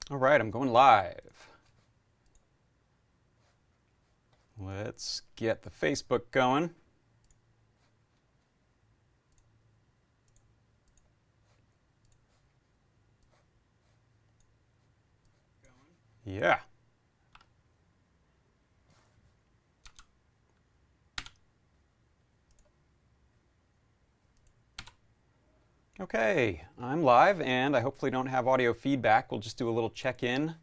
All right, I'm going live. Let's get the Facebook going. Yeah. Okay, I'm live and I hopefully don't have audio feedback. We'll just do a little check-in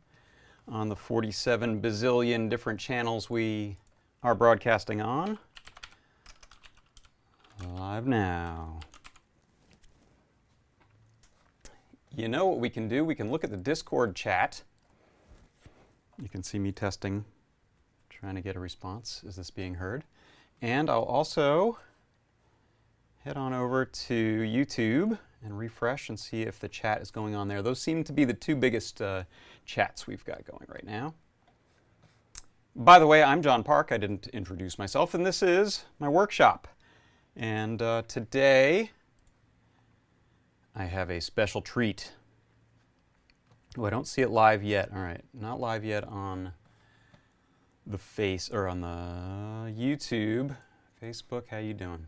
on the 47 bazillion different channels we are broadcasting on. Live now. You know what we can do? We can look at the Discord chat. You can see me testing, trying to get a response. Is this being heard? And I'll also head on over to YouTube and refresh and see if the chat is going on there. Those seem to be the two biggest chats we've got going right now. By the way, I'm John Park. I didn't introduce myself, and this is my workshop. And today I have a special treat. Oh, I don't see it live yet. All right, not live yet on the on the YouTube. Facebook, how you doing?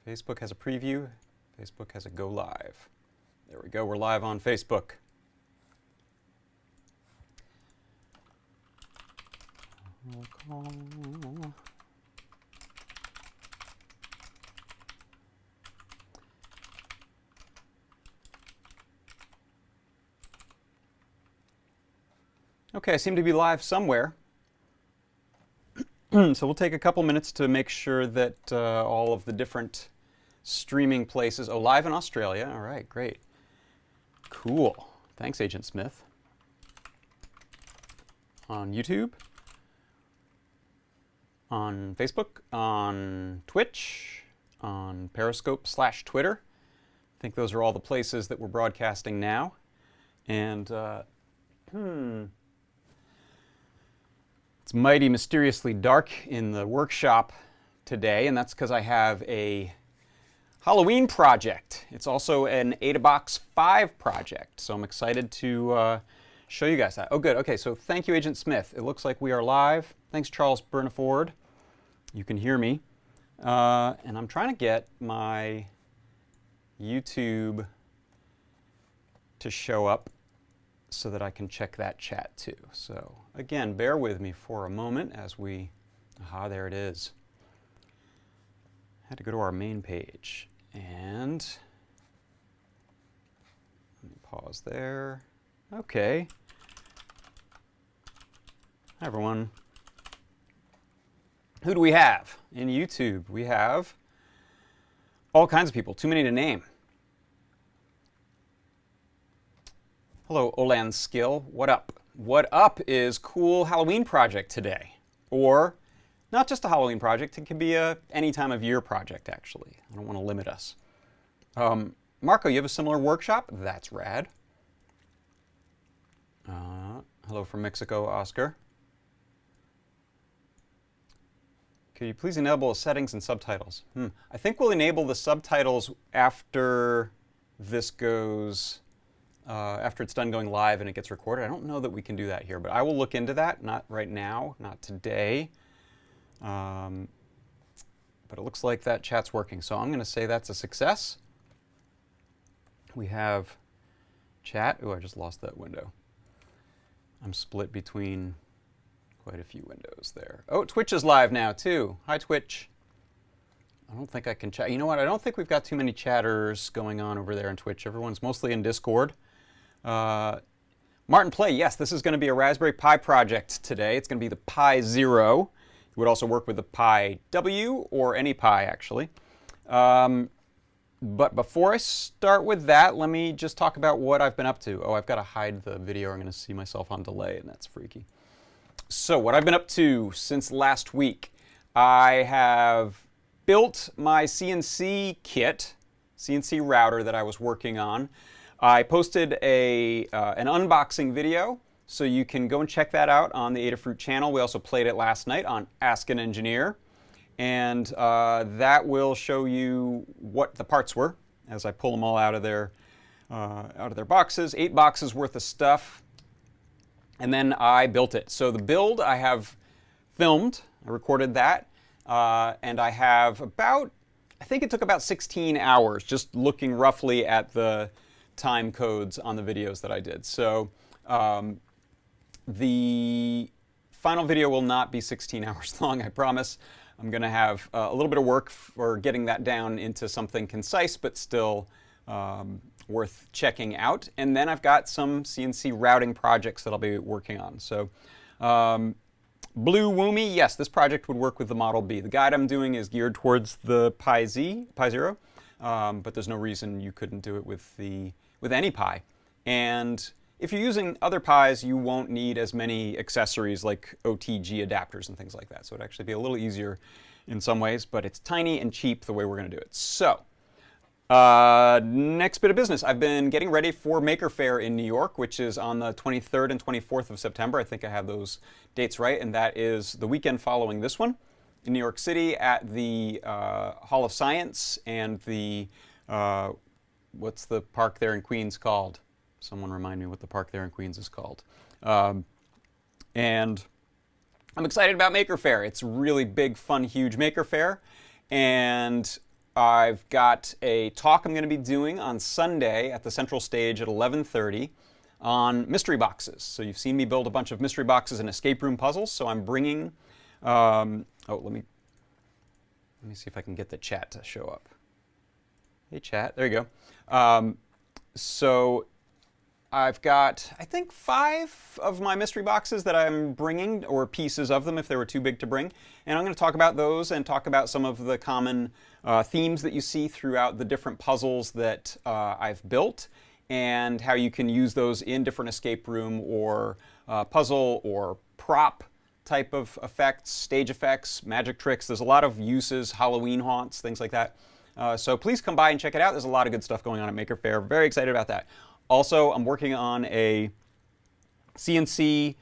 Facebook has a preview. Facebook has a go live. There we go. We're live on Facebook. Okay, I seem to be live somewhere. So we'll take a couple minutes to make sure that all of the different streaming places. Oh, live in Australia. All right, great. Cool. Thanks, Agent Smith. On YouTube, on Facebook, on Twitch, on Periscope/Twitter. I think those are all the places that we're broadcasting now. And it's mighty mysteriously dark in the workshop today, and that's because I have a Halloween project. It's also an Adabox 5 project, so I'm excited to show you guys that. Oh, good. Okay, so thank you, Agent Smith. It looks like we are live. Thanks, Charles Burnaford. You can hear me. And I'm trying to get my YouTube to show up so that I can check that chat too. So again, bear with me for a moment as we, there it is. I had to go to our main page and let me pause there. Okay. Hi everyone. Who do we have in YouTube? We have all kinds of people, too many to name. Hello, Olan Skill. What up? What up is cool Halloween project today. Or not just a Halloween project, it could be a any time of year project, actually. I don't want to limit us. Marco, you have a similar workshop? That's rad. Hello from Mexico, Oscar. Could you please enable settings and subtitles? I think we'll enable the subtitles after this goes, after it's done going live and it gets recorded. I don't know that we can do that here, but I will look into that. Not right now, not today. But it looks like that chat's working. So I'm going to say that's a success. We have chat. Oh, I just lost that window. I'm split between quite a few windows there. Oh, Twitch is live now too. Hi, Twitch. I don't think I can chat. You know what? I don't think we've got too many chatters going on over there on Twitch. Everyone's mostly in Discord. Martin Play, yes, this is going to be a Raspberry Pi project today. It's going to be the Pi Zero. It would also work with the Pi W or any Pi, actually. But before I start with that, let me just talk about what I've been up to. Oh, I've got to hide the video. I'm going to see myself on delay, and that's freaky. So what I've been up to since last week, I have built my CNC kit, CNC router that I was working on. I posted an unboxing video, so you can go and check that out on the Adafruit channel. We also played it last night on Ask an Engineer. And that will show you what the parts were as I pull them all out of their boxes. 8 boxes worth of stuff. and then I built it. So the build I have filmed, I recorded that, and I have I think it took about 16 hours just looking roughly at the time codes on the videos that I did. So the final video will not be 16 hours long, I promise. I'm going to have a little bit of work for getting that down into something concise, but still worth checking out. And then I've got some CNC routing projects that I'll be working on. So Blue Woomy, yes, this project would work with the Model B. The guide I'm doing is geared towards the Pi Zero, but there's no reason you couldn't do it with any Pi. And if you're using other Pis, you won't need as many accessories like OTG adapters and things like that. So it'd actually be a little easier in some ways, but it's tiny and cheap the way we're going to do it. So next bit of business. I've been getting ready for Maker Faire in New York, which is on the 23rd and 24th of September. I think I have those dates right, and that is the weekend following this one in New York City at the Hall of Science and the, what's the park there in Queens called? Someone remind me what the park there in Queens is called. And I'm excited about Maker Faire. It's a really big, fun, huge Maker Faire. And I've got a talk I'm going to be doing on Sunday at the Central Stage at 11:30 on mystery boxes. So you've seen me build a bunch of mystery boxes and escape room puzzles. So I'm bringing, let me see if I can get the chat to show up. Hey chat, there you go. So I've got, I think, 5 of my mystery boxes that I'm bringing, or pieces of them if they were too big to bring. And I'm going to talk about those and talk about some of the common themes that you see throughout the different puzzles that I've built, and how you can use those in different escape room or puzzle or prop type of effects, stage effects, magic tricks. There's a lot of uses, Halloween haunts, things like that. So please come by and check it out. There's a lot of good stuff going on at Maker Faire. Very excited about that. Also, I'm working on a CNC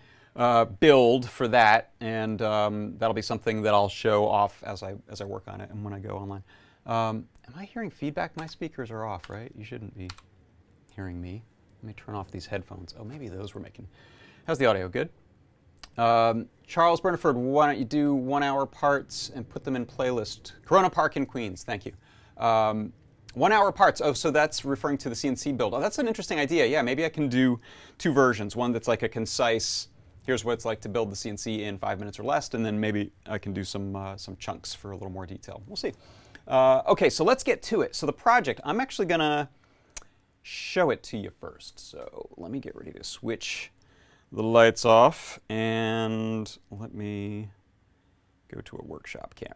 build for that, and that'll be something that I'll show off as I work on it and when I go online. Am I hearing feedback? My speakers are off, right? You shouldn't be hearing me. Let me turn off these headphones. Oh, maybe those were making... How's the audio? Good? Charles Burnford, why don't you do 1-hour parts and put them in playlist? Corona Park in Queens, thank you. 1-hour parts. Oh, so that's referring to the CNC build. Oh, that's an interesting idea. Yeah, maybe I can do 2 versions. One that's like a concise, here's what it's like to build the CNC in 5 minutes or less, and then maybe I can do some chunks for a little more detail. We'll see. Okay, so let's get to it. So the project, I'm actually going to show it to you first. So let me get ready to switch the lights off, and let me go to a workshop camera.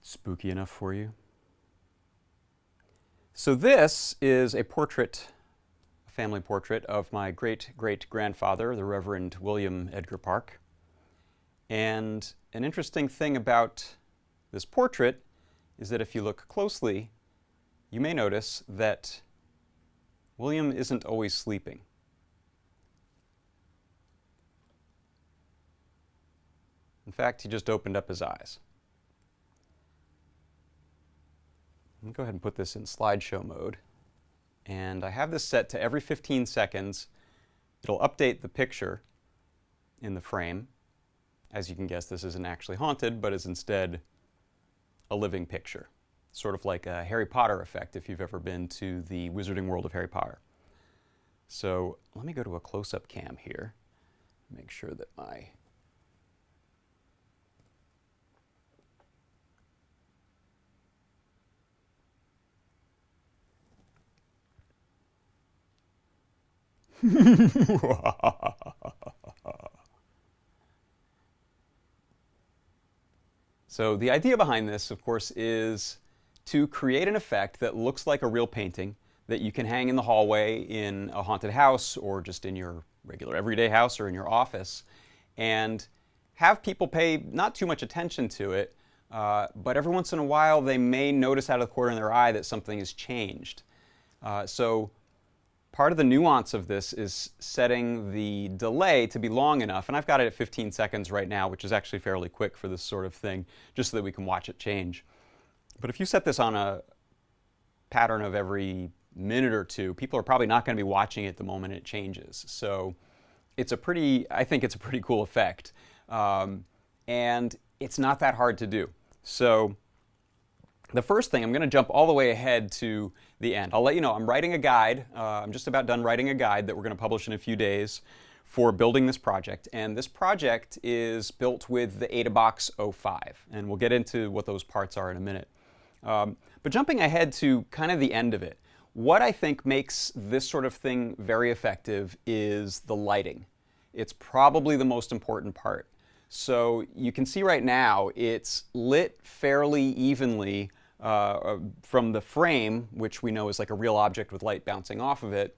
Spooky enough for you? So this is a portrait, a family portrait of my great-great-grandfather, the Reverend William Edgar Park. And an interesting thing about this portrait is that if you look closely, you may notice that William isn't always sleeping. In fact, he just opened up his eyes. Let me go ahead and put this in slideshow mode. And I have this set to every 15 seconds. It'll update the picture in the frame. As you can guess, this isn't actually haunted, but is instead a living picture. Sort of like a Harry Potter effect if you've ever been to the Wizarding World of Harry Potter. So let me go to a close-up cam here. Make sure that my... So the idea behind this, of course, is to create an effect that looks like a real painting that you can hang in the hallway in a haunted house or just in your regular everyday house or in your office, and have people pay not too much attention to it, but every once in a while they may notice out of the corner of their eye that something has changed. So part of the nuance of this is setting the delay to be long enough, and I've got it at 15 seconds right now, which is actually fairly quick for this sort of thing, just so that we can watch it change. But if you set this on a pattern of every minute or two, people are probably not going to be watching it the moment it changes. So it's I think it's a pretty cool effect. And it's not that hard to do. So the first thing, I'm going to jump all the way ahead to the end. I'll let you know, I'm writing a guide. I'm just about done writing a guide that we're going to publish in a few days for building this project. And this project is built with the Adabox 05. And we'll get into what those parts are in a minute. But jumping ahead to kind of the end of it, what I think makes this sort of thing very effective is the lighting. It's probably the most important part. So you can see right now it's lit fairly evenly from the frame, which we know is like a real object with light bouncing off of it,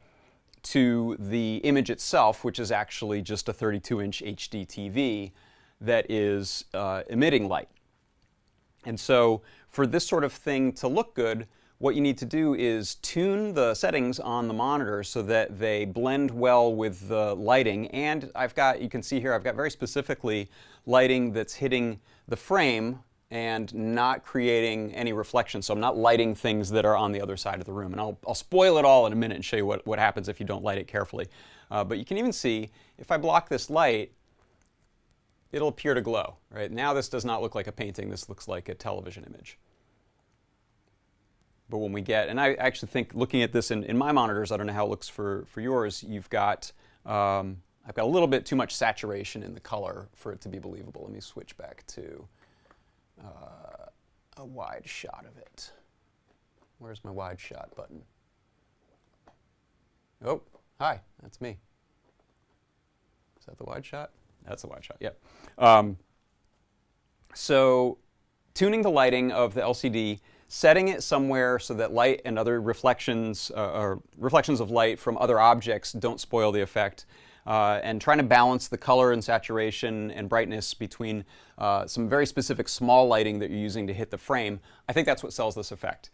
to the image itself, which is actually just a 32-inch HD TV that is emitting light. And so for this sort of thing to look good, what you need to do is tune the settings on the monitor so that they blend well with the lighting. And you can see here, I've got very specifically lighting that's hitting the frame and not creating any reflection. So I'm not lighting things that are on the other side of the room. And I'll spoil it all in a minute and show you what happens if you don't light it carefully. But you can even see, if I block this light, it'll appear to glow. Right? Now this does not look like a painting. This looks like a television image. But when we get, and I actually think looking at this in my monitors, I don't know how it looks for yours, I've got a little bit too much saturation in the color for it to be believable. Let me switch back to a wide shot of it. Where's my wide shot button? Oh, hi, that's me. Is that the wide shot? That's the wide shot, yep. So tuning the lighting of the LCD, setting it somewhere so that light and other reflections of light from other objects don't spoil the effect, and trying to balance the color and saturation and brightness between some very specific small lighting that you're using to hit the frame. I think that's what sells this effect.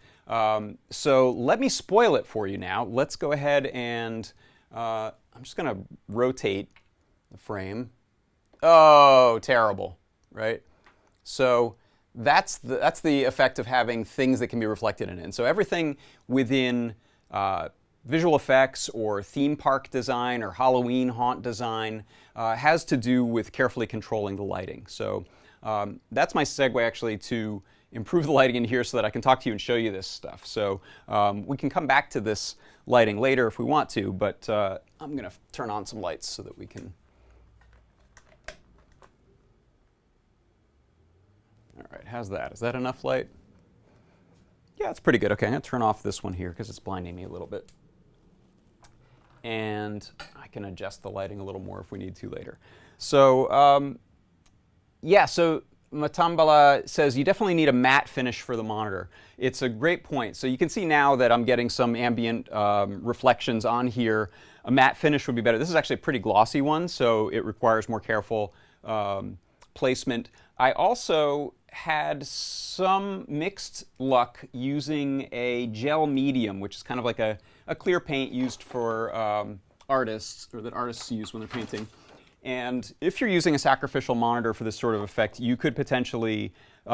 So let me spoil it for you now. Let's go ahead and I'm just going to rotate the frame. Oh, terrible, right? So that's the effect of having things that can be reflected in it. And so everything within visual effects or theme park design or Halloween haunt design has to do with carefully controlling the lighting. So that's my segue actually to improve the lighting in here so that I can talk to you and show you this stuff. So we can come back to this lighting later if we want to, but I'm going to turn on some lights so that we can. All right, how's that? Is that enough light? Yeah, it's pretty good. Okay, I'm going to turn off this one here because it's blinding me a little bit. And I can adjust the lighting a little more if we need to later. So, yeah, so Matambala says you definitely need a matte finish for the monitor. It's a great point. So you can see now that I'm getting some ambient reflections on here. A matte finish would be better. This is actually a pretty glossy one, so it requires more careful placement. I also had some mixed luck using a gel medium, which is kind of like a clear paint used for artists, or that artists use when they're painting. And if you're using a sacrificial monitor for this sort of effect, you could potentially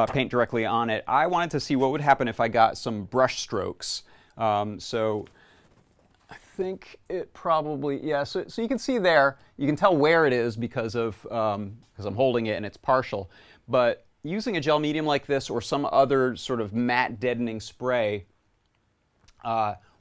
paint directly on it. I wanted to see what would happen if I got some brush strokes. So I think it probably, yeah, so you can see there, you can tell where it is because I'm holding it and it's partial. But using a gel medium like this or some other sort of matte deadening spray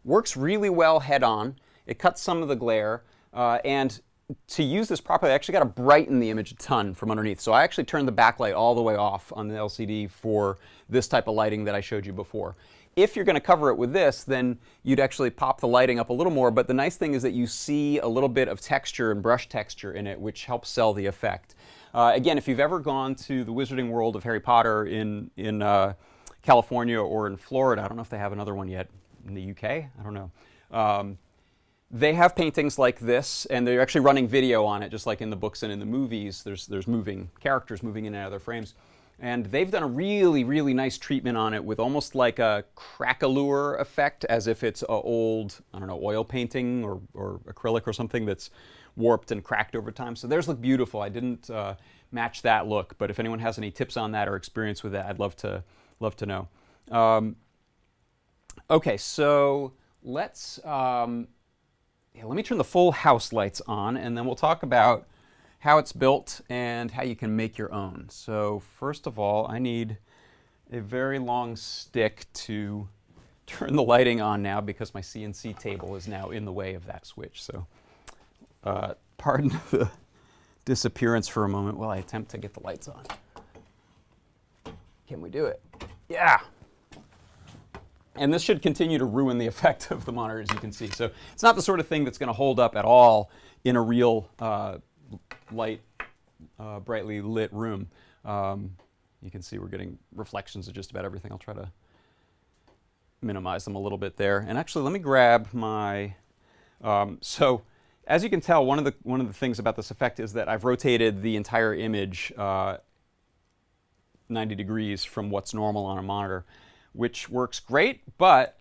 works really well head-on. It cuts some of the glare, and to use this properly, I actually got to brighten the image a ton from underneath. So I actually turned the backlight all the way off on the LCD for this type of lighting that I showed you before. If you're going to cover it with this, then you'd actually pop the lighting up a little more, but the nice thing is that you see a little bit of texture and brush texture in it, which helps sell the effect. Again, if you've ever gone to the Wizarding World of Harry Potter in California or in Florida, I don't know if they have another one yet, in the UK, I don't know. They have paintings like this, and they're actually running video on it, just like in the books and in the movies. There's moving characters moving in and out of their frames. And they've done a really, really nice treatment on it with almost like a crack-allure effect, as if it's an old, I don't know, oil painting or acrylic or something that's warped and cracked over time. So theirs look beautiful. I didn't match that look, but if anyone has any tips on that or experience with that, I'd love to know. Okay, so let's let me turn the full house lights on, and then we'll talk about how it's built and how you can make your own. So first of all, I need a very long stick to turn the lighting on now because my CNC table is now in the way of that switch. So pardon the disappearance for a moment while I attempt to get the lights on. Can we do it? Yeah. And this should continue to ruin the effect of the monitor, as you can see. So it's not the sort of thing that's going to hold up at all in a real light, brightly lit room. You can see we're getting reflections of just about everything. I'll try to minimize them a little bit there. And actually, let me grab my. So as you can tell, one of the things about this effect is that I've rotated the entire image 90 degrees from what's normal on a monitor, which works great, but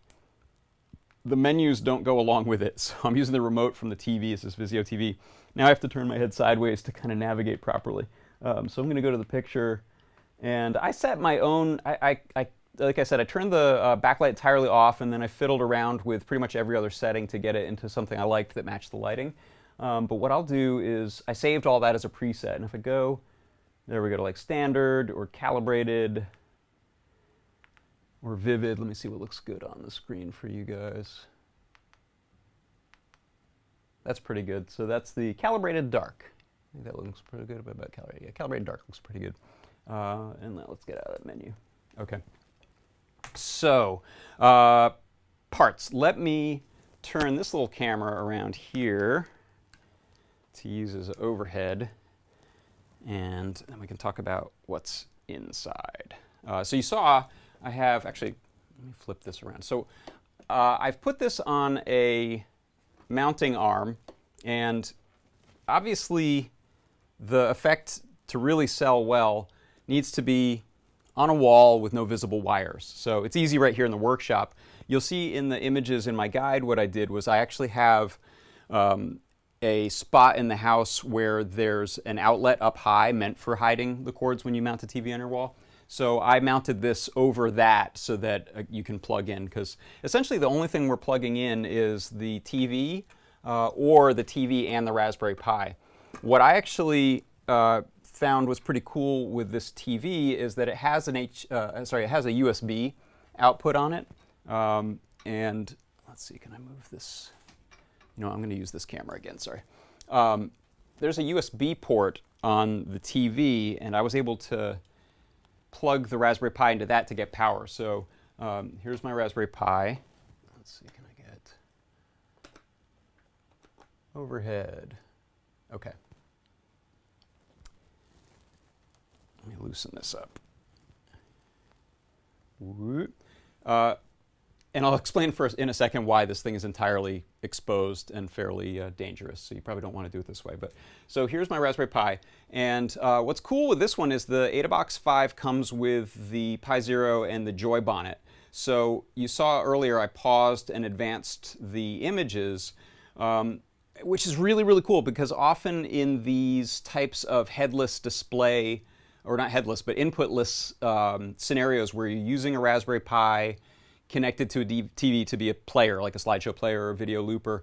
the menus don't go along with it. So I'm using the remote from the TV. This is Vizio TV. Now I have to turn my head sideways to kind of navigate properly. So I'm going to go to the picture, and I set my own. Like I said, I turned the backlight entirely off, and then I fiddled around with pretty much every other setting to get it into something I liked that matched the lighting. But what I'll do is I saved all that as a preset, and if I go, there we go to like standard or calibrated or vivid. Let me see what looks good on the screen for you guys. That's pretty good. So that's the calibrated dark. I think that looks pretty good about calibrated. Yeah, calibrated dark looks pretty good. And now let's get out of that menu. Okay. So parts. Let me turn this little camera around here to use as overhead, and then we can talk about what's inside. So you saw I have actually. Let me flip this around. So I've put this on a mounting arm, and obviously the effect to really sell well needs to be on a wall with no visible wires. So it's easy right here in the workshop. You'll see in the images in my guide what I did was I actually have a spot in the house where there's an outlet up high meant for hiding the cords when you mount a TV on your wall. So I mounted this over that so that you can plug in, because essentially the only thing we're plugging in is the TV or the TV and the Raspberry Pi. What I actually found was pretty cool with this TV is that it has it has a USB output on it. And let's see, can I move this? You know, I'm going to use this camera again, sorry. There's a USB port on the TV, and I was able to plug the Raspberry Pi into that to get power. So here's my Raspberry Pi. Let's see, can I get overhead? Okay. Let me loosen this up. And I'll explain first in a second why this thing is entirely exposed and fairly dangerous. So you probably don't want to do it this way. But so here's my Raspberry Pi. And what's cool with this one is the Adabox 5 comes with the Pi Zero and the Joy Bonnet. So you saw earlier I paused and advanced the images, which is really, really cool, because often in these types of headless display, or not headless, but inputless scenarios where you're using a Raspberry Pi connected to a TV to be a player, like a slideshow player or a video looper,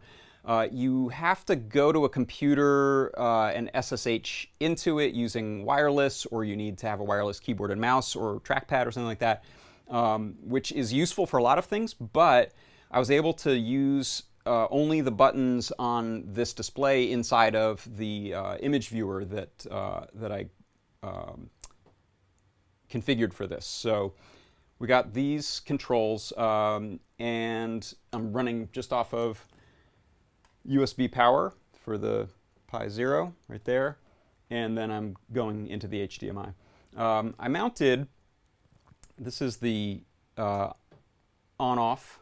you have to go to a computer and SSH into it using wireless, or you need to have a wireless keyboard and mouse or trackpad or something like that, which is useful for a lot of things, but I was able to use only the buttons on this display inside of the image viewer that I configured for this. So we got these controls, and I'm running just off of USB power for the Pi Zero right there, and then I'm going into the HDMI. I mounted, this is the on-off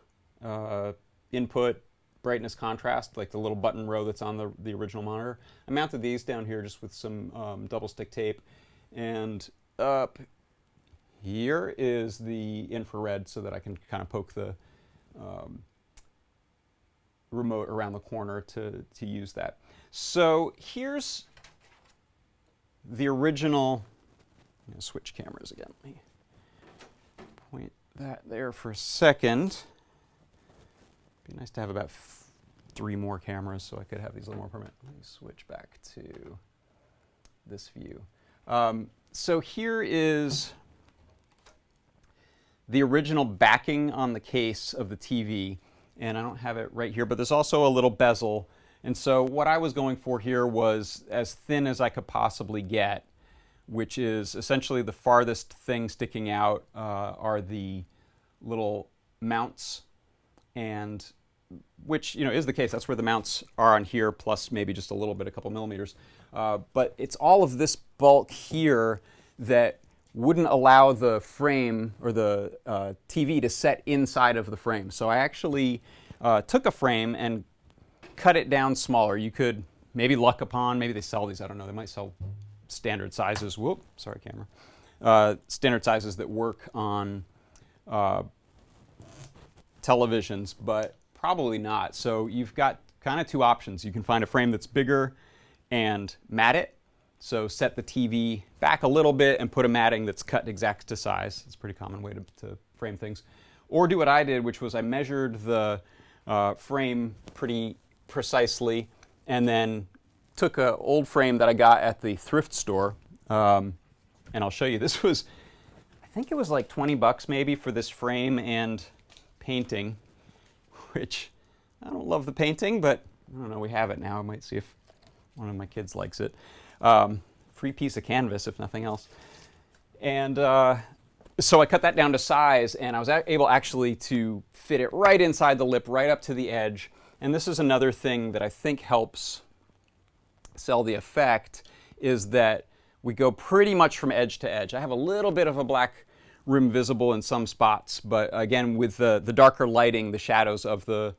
input brightness contrast, like the little button row that's on the original monitor. I mounted these down here just with some double stick tape, and up Here is the infrared so that I can kind of poke the remote around the corner to use that. So here's the original. I'm going to switch cameras again. Let me point that there for a second. Be nice to have about 3 more cameras so I could have these a little more permanent. Let me switch back to this view. So here is the original backing on the case of the TV, and I don't have it right here, but there's also a little bezel. And so what I was going for here was as thin as I could possibly get, which is essentially the farthest thing sticking out are the little mounts, and which is the case. That's where the mounts are on here, plus maybe just a little bit, a couple millimeters. But it's all of this bulk here that wouldn't allow the frame or the TV to set inside of the frame. So I actually took a frame and cut it down smaller. You could maybe luck upon, maybe they sell these, I don't know, they might sell standard sizes. Whoop, sorry camera. Standard sizes that work on televisions, but probably not. So you've got kind of 2 options. You can find a frame that's bigger and mat it. So set the TV back a little bit and put a matting that's cut exact to size. It's a pretty common way to frame things. Or do what I did, which was I measured the frame pretty precisely and then took an old frame that I got at the thrift store. And I'll show you. This was, I think it was like 20 bucks maybe for this frame and painting, which I don't love the painting, but I don't know, we have it now. I might see if one of my kids likes it. Free piece of canvas, if nothing else. And so I cut that down to size, and I was able actually to fit it right inside the lip, right up to the edge. And this is another thing that I think helps sell the effect, is that we go pretty much from edge to edge. I have a little bit of a black rim visible in some spots, but again, with the darker lighting, the shadows of the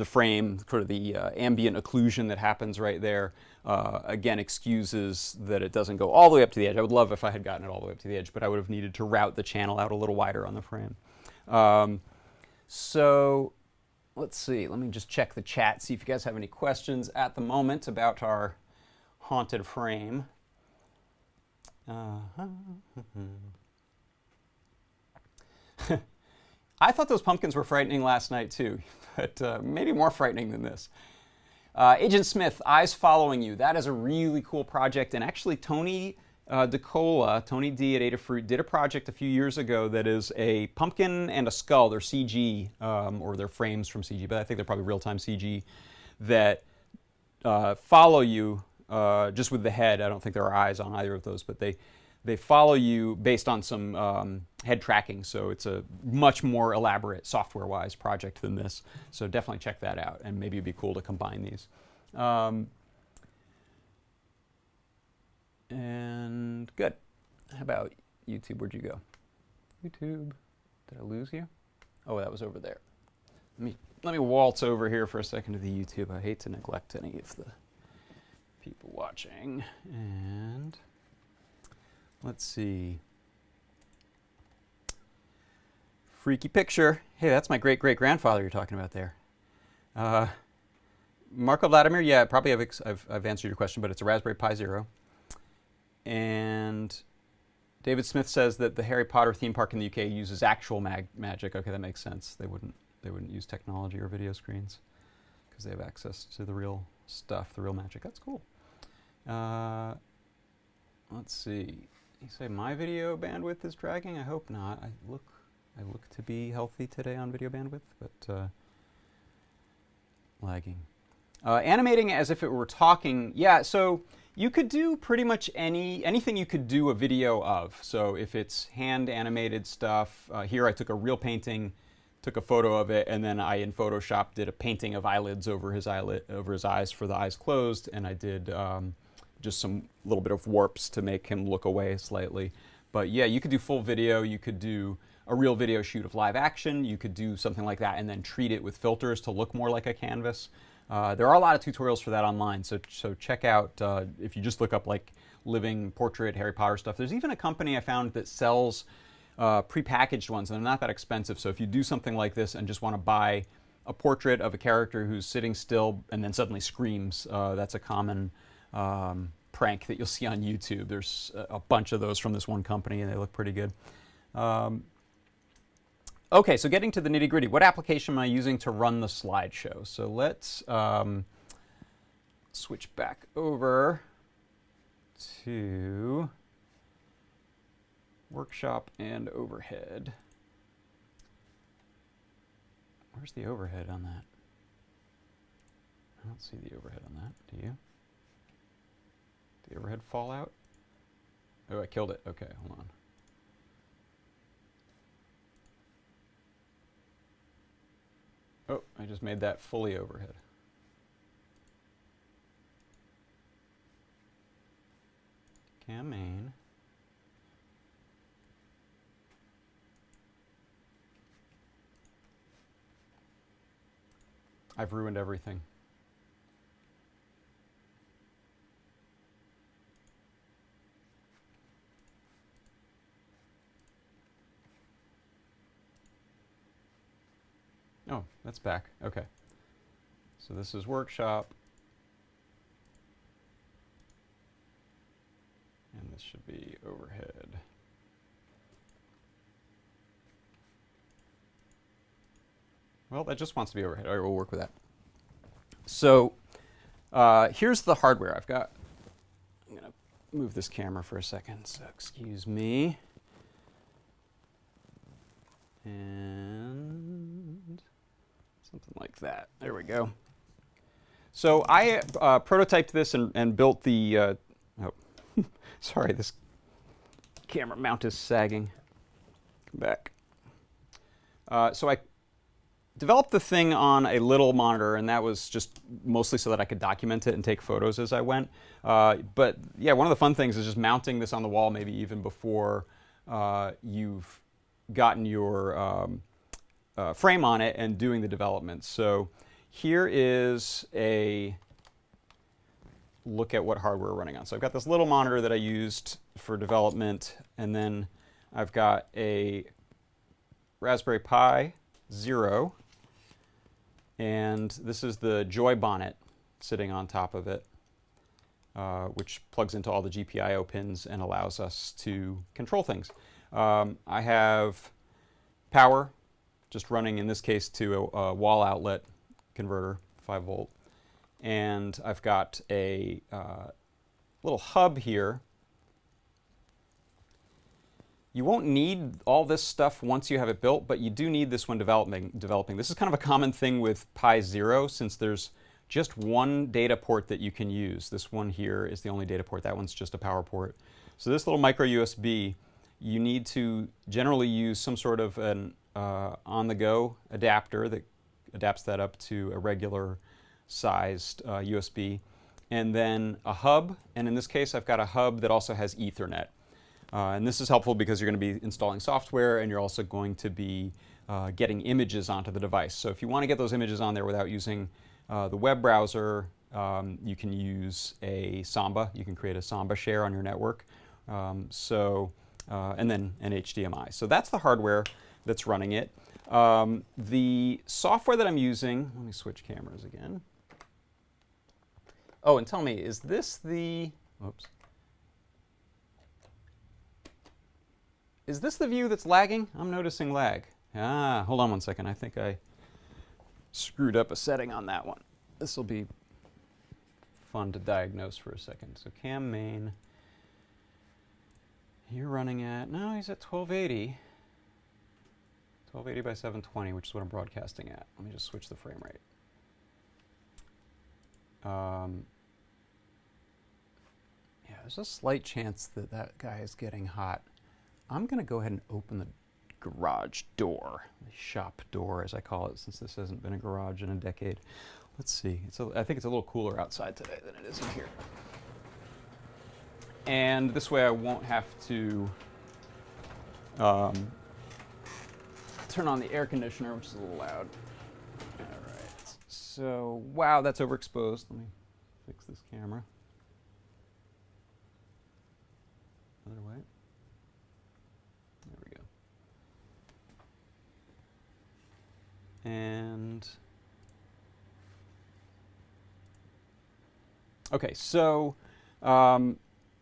frame, sort of the ambient occlusion that happens right there, again, excuses that it doesn't go all the way up to the edge. I would love if I had gotten it all the way up to the edge, but I would have needed to route the channel out a little wider on the frame. So let's see, let me just check the chat, see if you guys have any questions at the moment about our haunted frame. I thought those pumpkins were frightening last night too, but maybe more frightening than this. Agent Smith, Eyes Following You. That is a really cool project, and actually Tony DeCola, Tony D at Adafruit, did a project a few years ago that is a pumpkin and a skull. They're CG, or they're frames from CG, but I think they're probably real-time CG, that follow you just with the head. I don't think there are eyes on either of those, but they follow you based on some head tracking, so it's a much more elaborate software-wise project than this. So definitely check that out, and maybe it'd be cool to combine these. And good. How about YouTube? Where'd you go? YouTube. Did I lose you? Oh, that was over there. Let me waltz over here for a second to the YouTube. I hate to neglect any of the people watching. And let's see. Freaky picture. Hey, that's my great-great-grandfather you're talking about there. Marco Vladimir, yeah, probably I've answered your question, but it's a Raspberry Pi Zero. And David Smith says that the Harry Potter theme park in the UK uses actual magic. Okay, that makes sense. They wouldn't use technology or video screens because they have access to the real stuff, the real magic. That's cool. Let's see. You say my video bandwidth is dragging? I hope not. I look to be healthy today on video bandwidth, but lagging. Animating as if it were talking. Yeah, so you could do pretty much anything you could do a video of. So if it's hand animated stuff, here I took a real painting, took a photo of it, and then I in Photoshop did a painting of eyelids over his eyes for the eyes closed, and I did just some little bit of warps to make him look away slightly. But yeah, you could do full video, you could do a real video shoot of live action, you could do something like that and then treat it with filters to look more like a canvas. There are a lot of tutorials for that online, so check out, if you just look up like living portrait Harry Potter stuff. There's even a company I found that sells prepackaged ones, and they're not that expensive. So if you do something like this and just want to buy a portrait of a character who's sitting still and then suddenly screams, that's a common prank that you'll see on YouTube. There's a bunch of those from this one company, and they look pretty good. Okay, so getting to the nitty-gritty, what application am I using to run the slideshow? So let's switch back over to workshop and overhead. Where's the overhead on that? I don't see the overhead on that. Do you? Did the overhead fall out? Oh, I killed it. Okay, hold on. Oh, I just made that fully overhead. Cam main. I've ruined everything. Oh, that's back. Okay. So this is workshop. And this should be overhead. Well, that just wants to be overhead. All right, we'll work with that. So here's the hardware I've got. I'm going to move this camera for a second, so excuse me. And something like that. There we go. So I prototyped this and built the... oh, sorry, this camera mount is sagging. Come back. So I developed the thing on a little monitor, and that was just mostly so that I could document it and take photos as I went. But yeah, one of the fun things is just mounting this on the wall, maybe even before you've gotten your frame on it and doing the development. So here is a look at what hardware we're running on. So I've got this little monitor that I used for development, and then I've got a Raspberry Pi Zero, and this is the Joy Bonnet sitting on top of it, which plugs into all the GPIO pins and allows us to control things. I have power just running, in this case, to a wall outlet converter, 5 volt. And I've got a little hub here. You won't need all this stuff once you have it built, but you do need this when developing. This is kind of a common thing with Pi Zero, since there's just one data port that you can use. This one here is the only data port. That one's just a power port. So this little micro USB, you need to generally use some sort of an on-the-go adapter that adapts that up to a regular sized USB, and then a hub, and in this case I've got a hub that also has Ethernet. And this is helpful because you're going to be installing software, and you're also going to be getting images onto the device. So if you want to get those images on there without using the web browser, you can use a Samba. You can create a Samba share on your network. And then an HDMI. So that's the hardware that's running it. The software that I'm using, let me switch cameras again. Oh, and tell me, is this the, whoops. Is this the view that's lagging? I'm noticing lag. Ah, hold on one second. I think I screwed up a setting on that one. This will be fun to diagnose for a second. So cam main, you're running at, no, he's at 1280. 1280 by 720, which is what I'm broadcasting at. Let me just switch the frame rate. Yeah, there's a slight chance that that guy is getting hot. I'm going to go ahead and open the garage door, the shop door as I call it, since this hasn't been a garage in a decade. Let's see. I think it's a little cooler outside today than it is in here. And this way I won't have to turn on the air conditioner, which is a little loud. All right. So, wow, that's overexposed. Let me fix this camera. Other way. There we go. And okay, so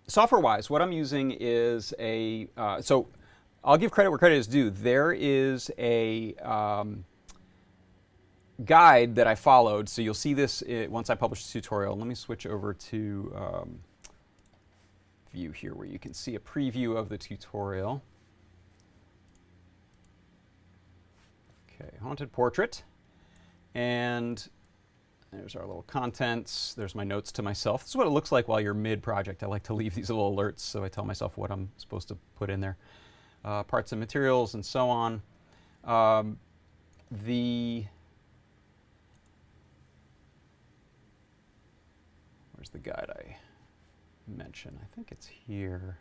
software-wise, what I'm using is so I'll give credit where credit is due. There is a guide that I followed, so you'll see this once I publish the tutorial. Let me switch over to view here where you can see a preview of the tutorial. Okay, haunted portrait. And there's our little contents. There's my notes to myself. This is what it looks like while you're mid-project. I like to leave these little alerts so I tell myself what I'm supposed to put in there. Parts and materials and so on. Where's the guide I mentioned? I think it's here.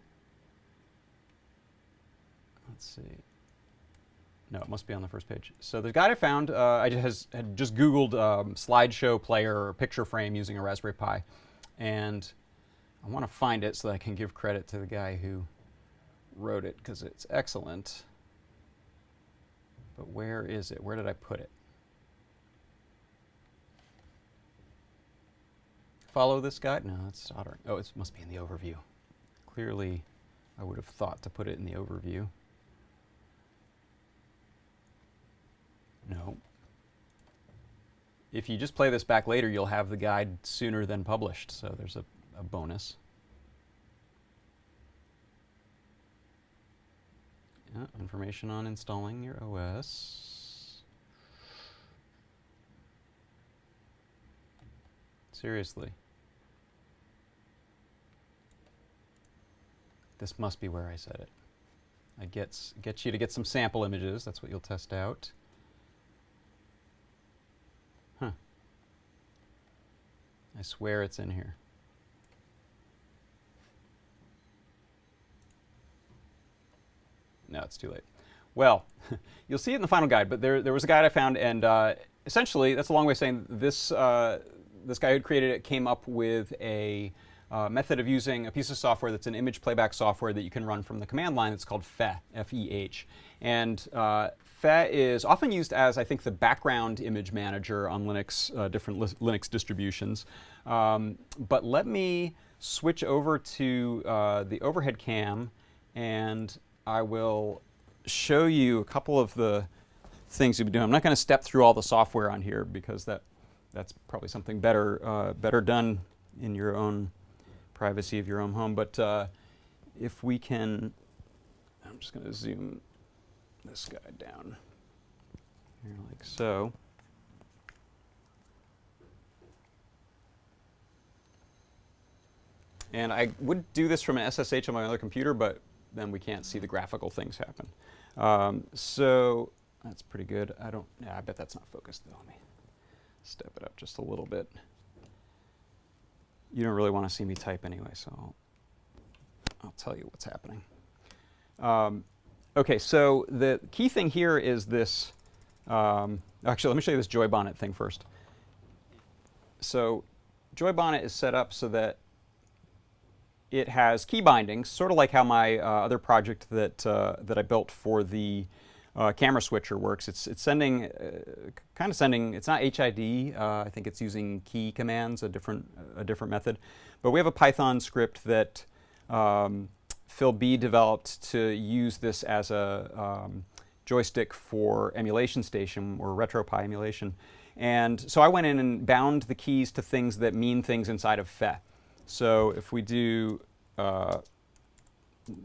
Let's see. No, it must be on the first page. So the guide I found, I had just Googled slideshow player or picture frame using a Raspberry Pi. And I want to find it so that I can give credit to the guy who wrote it, because it's excellent. But where is it? Where did I put it? Follow this guide? No, that's soldering. Oh, it must be in the overview. Clearly, I would have thought to put it in the overview. No. If you just play this back later, you'll have the guide sooner than published, so there's a bonus. Yeah, information on installing your OS. Seriously. This must be where I said it. I get you to get some sample images. That's what you'll test out. Huh. I swear it's in here. No, it's too late. Well, you'll see it in the final guide, but there was a guide I found, and essentially, that's a long way of saying this guy who created it came up with a method of using a piece of software that's an image playback software that you can run from the command line. It's called Faire, F-E-H. And Faire is often used as, I think, the background image manager on Linux, different Linux distributions. But let me switch over to the overhead cam, and I will show you a couple of the things you'll be doing. I'm not going to step through all the software on here because that's probably something better done in your own privacy of your own home. But if we can, I'm just going to zoom this guy down here like so. And I would do this from an SSH on my other computer, but then we can't see the graphical things happen. So that's pretty good. I bet that's not focused though. Let me step it up just a little bit. You don't really want to see me type anyway, so I'll tell you what's happening. Okay, so the key thing here is this. Actually, let me show you this Joy Bonnet thing first. So Joy Bonnet is set up so that it has key bindings, sort of like how my other project that I built for the camera switcher works. It's sending, kind of sending. It's not HID. I think it's using key commands, a different method. But we have a Python script that Phil B developed to use this as a joystick for emulation station or RetroPie emulation. And so I went in and bound the keys to things that mean things inside of Faire. So if we do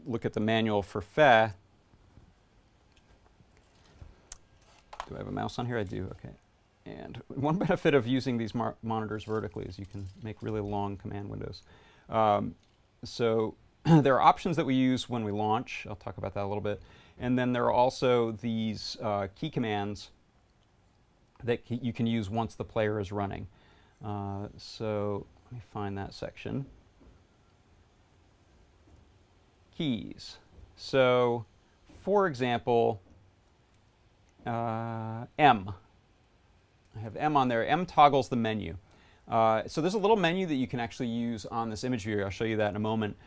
look at the manual for Faire, do I have a mouse on here? I do, okay. And one benefit of using these monitors vertically is you can make really long command windows. So there are options that we use when we launch. I'll talk about that a little bit. And then there are also these key commands that you can use once the player is running. So let me find that section. Keys. So, for example, M. I have M on there. M toggles the menu. So there's a little menu that you can actually use on this image viewer. I'll show you that in a moment.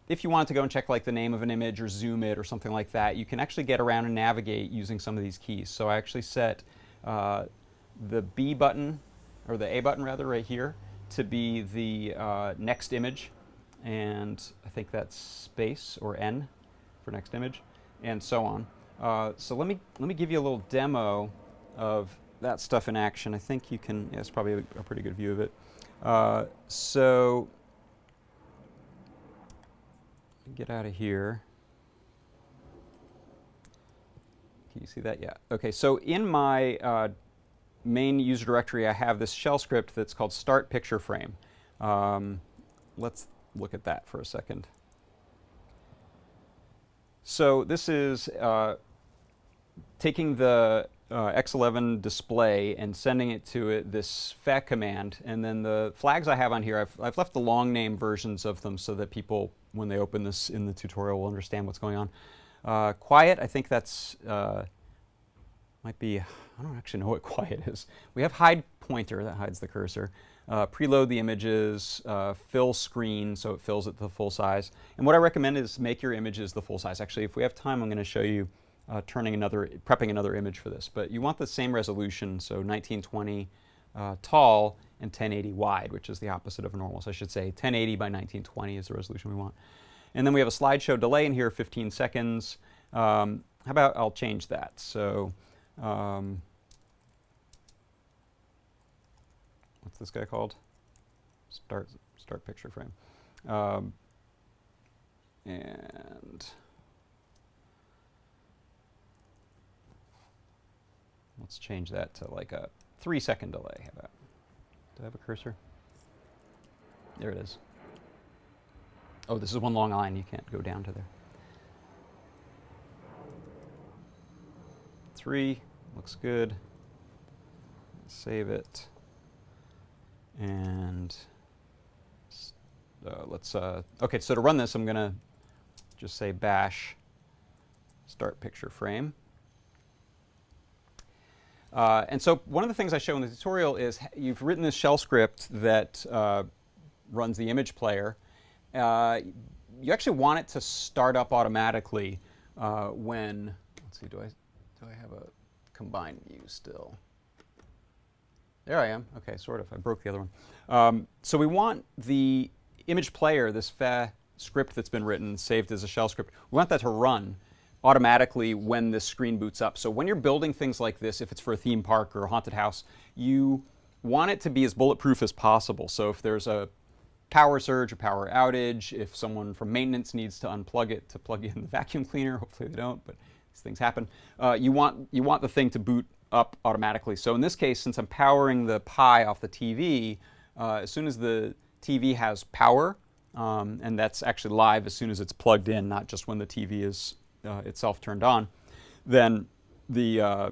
If you want to go and check like the name of an image or zoom it or something like that, you can actually get around and navigate using some of these keys. So I actually set the B button, or the A button rather, right here, to be the next image, and I think that's space or N for next image, and so on. So let me give you a little demo of that stuff in action. I think you can. Yeah, it's probably a pretty good view of it. So get out of here. Can you see that? Yeah. Okay. So in my main user directory, I have this shell script that's called start picture frame. Let's look at that for a second. So this is taking the X11 display and sending it to this Faire command, and then the flags I have on here, I've left the long name versions of them so that people, when they open this in the tutorial, will understand what's going on. Quiet, I think that's might be, I don't actually know what quiet is. We have hide pointer, that hides the cursor. Preload the images, fill screen so it fills it to the full size. And what I recommend is make your images the full size. Actually, if we have time, I'm going to show you prepping another image for this. But you want the same resolution, so 1920 tall and 1080 wide, which is the opposite of normal. So I should say 1080 by 1920 is the resolution we want. And then we have a slideshow delay in here, 15 seconds. How about I'll change that? So what's this guy called? Start picture frame. And let's change that to like a 3-second delay. How about? Do I have a cursor? There it is. Oh, this is one long line. You can't go down to there. 3 looks good. Save it. And let's, okay, so to run this, I'm going to just say bash start picture frame. And so one of the things I show in the tutorial is you've written this shell script that runs the image player. You actually want it to start up automatically when, let's see, do I have a combined view still? There I am. Okay, sort of. I broke the other one. So we want the image player, this Faire script that's been written, saved as a shell script, we want that to run automatically when this screen boots up. So when you're building things like this, if it's for a theme park or a haunted house, you want it to be as bulletproof as possible. So if there's a power surge or power outage, if someone from maintenance needs to unplug it to plug in the vacuum cleaner, hopefully they don't, but these things happen, you want the thing to boot up automatically. So in this case, since I'm powering the Pi off the TV, as soon as the TV has power, and that's actually live as soon as it's plugged in, not just when the TV is itself turned on, then the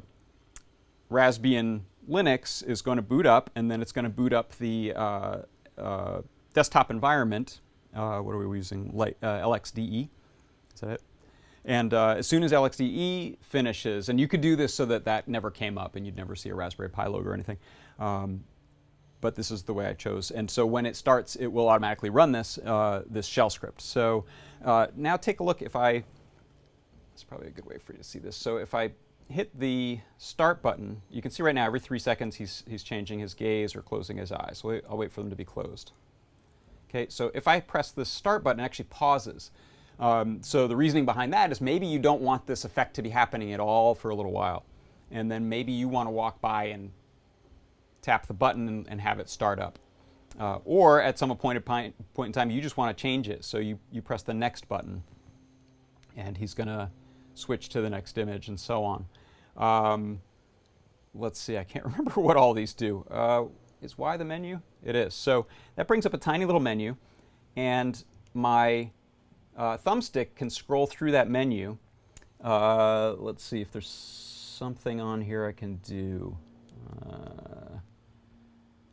Raspbian Linux is going to boot up, and then it's going to boot up the desktop environment. What are we using? LXDE. Is that it? And as soon as LXDE finishes, and you could do this so that that never came up and you'd never see a Raspberry Pi logo or anything, but this is the way I chose. And so when it starts, it will automatically run this shell script. So now take a look. It's probably a good way for you to see this. So if I hit the start button, you can see right now every 3 seconds he's changing his gaze or closing his eyes. So I'll wait for them to be closed. Okay, so if I press the start button, it actually pauses. So the reasoning behind that is maybe you don't want this effect to be happening at all for a little while. And then maybe you want to walk by and tap the button and have it start up. Or at some point in time, you just want to change it. So you press the next button, and he's going to switch to the next image and so on. Let's see, I can't remember what all these do. Is Y the menu? It is. So that brings up a tiny little menu, and my thumbstick can scroll through that menu. Let's see if there's something on here I can do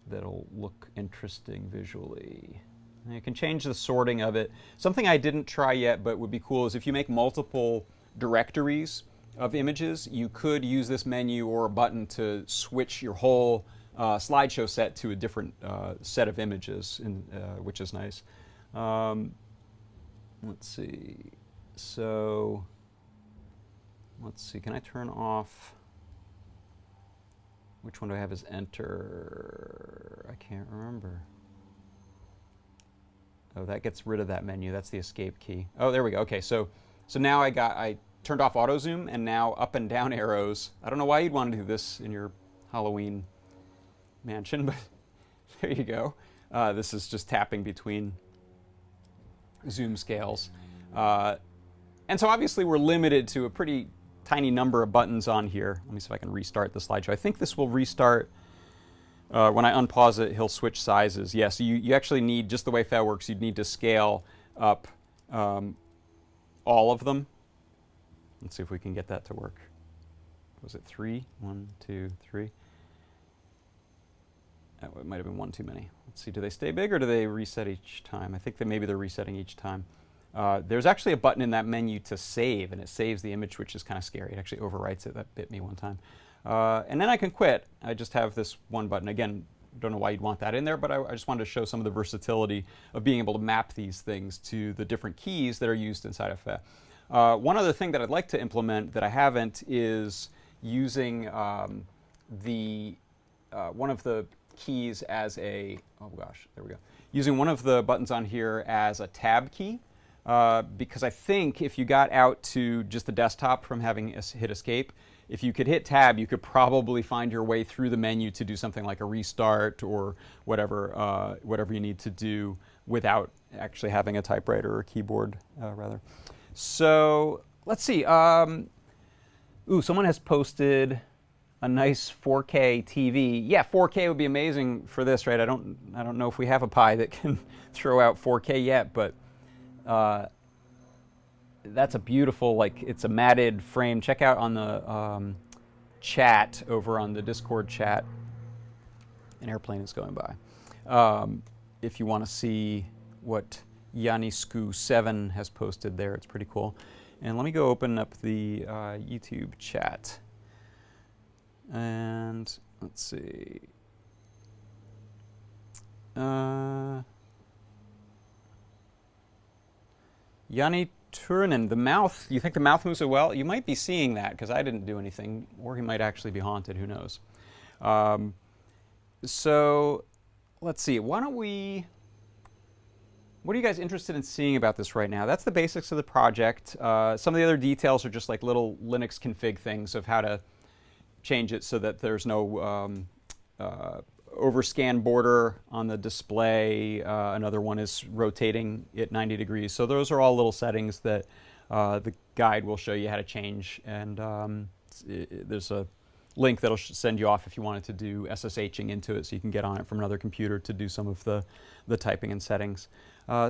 that'll look interesting visually. And you can change the sorting of it. Something I didn't try yet but would be cool is if you make multiple directories of images, you could use this menu or a button to switch your whole slideshow set to a different set of images, which is nice. Let's see. So, let's see. Can I turn off? Which one do I have as enter? I can't remember. Oh, that gets rid of that menu. That's the escape key. Oh, there we go. Okay, so now I turned off auto zoom, and now up and down arrows. I don't know why you'd want to do this in your Halloween mansion, but there you go. This is just tapping between zoom scales. And so obviously we're limited to a pretty tiny number of buttons on here. Let me see if I can restart the slideshow. I think this will restart. When I unpause it, he'll switch sizes. Yeah, so you actually need, just the way Faire works, you'd need to scale up all of them. Let's see if we can get that to work. Was it 3? 1, 2, 3. It might have been 1 too many. Let's see, do they stay big or do they reset each time? I think maybe they're resetting each time. There's actually a button in that menu to save, and it saves the image, which is kind of scary. It actually overwrites it. That bit me one time. And then I can quit. I just have this one button. Again, don't know why you'd want that in there, but I just wanted to show some of the versatility of being able to map these things to the different keys that are used inside of Faire. One other thing that I'd like to implement that I haven't is using one of the keys as a, oh gosh, there we go. Using one of the buttons on here as a tab key. Because I think if you got out to just the desktop from having hit escape, if you could hit tab, you could probably find your way through the menu to do something like a restart or whatever, whatever you need to do without actually having a typewriter or keyboard, rather. So let's see. Ooh, someone has posted a nice 4K TV. Yeah, 4K would be amazing for this, right? I don't know if we have a Pi that can throw out 4K yet, but that's a beautiful, like, it's a matted frame. Check out on the chat over on the Discord chat. An airplane is going by. If you want to see what Yanisku7 has posted there, it's pretty cool. And let me go open up the YouTube chat. And let's see. Yanni Turunen, the mouth, you think the mouth moves so well? You might be seeing that because I didn't do anything, or he might actually be haunted, who knows. So let's see, why don't we, what are you guys interested in seeing about this right now? That's the basics of the project. Some of the other details are just like little Linux config things of how to change it so that there's no overscan border on the display. Another one is rotating it 90 degrees. So those are all little settings that the guide will show you how to change. And there's a link that'll send you off if you wanted to do SSHing into it so you can get on it from another computer to do some of the typing and settings.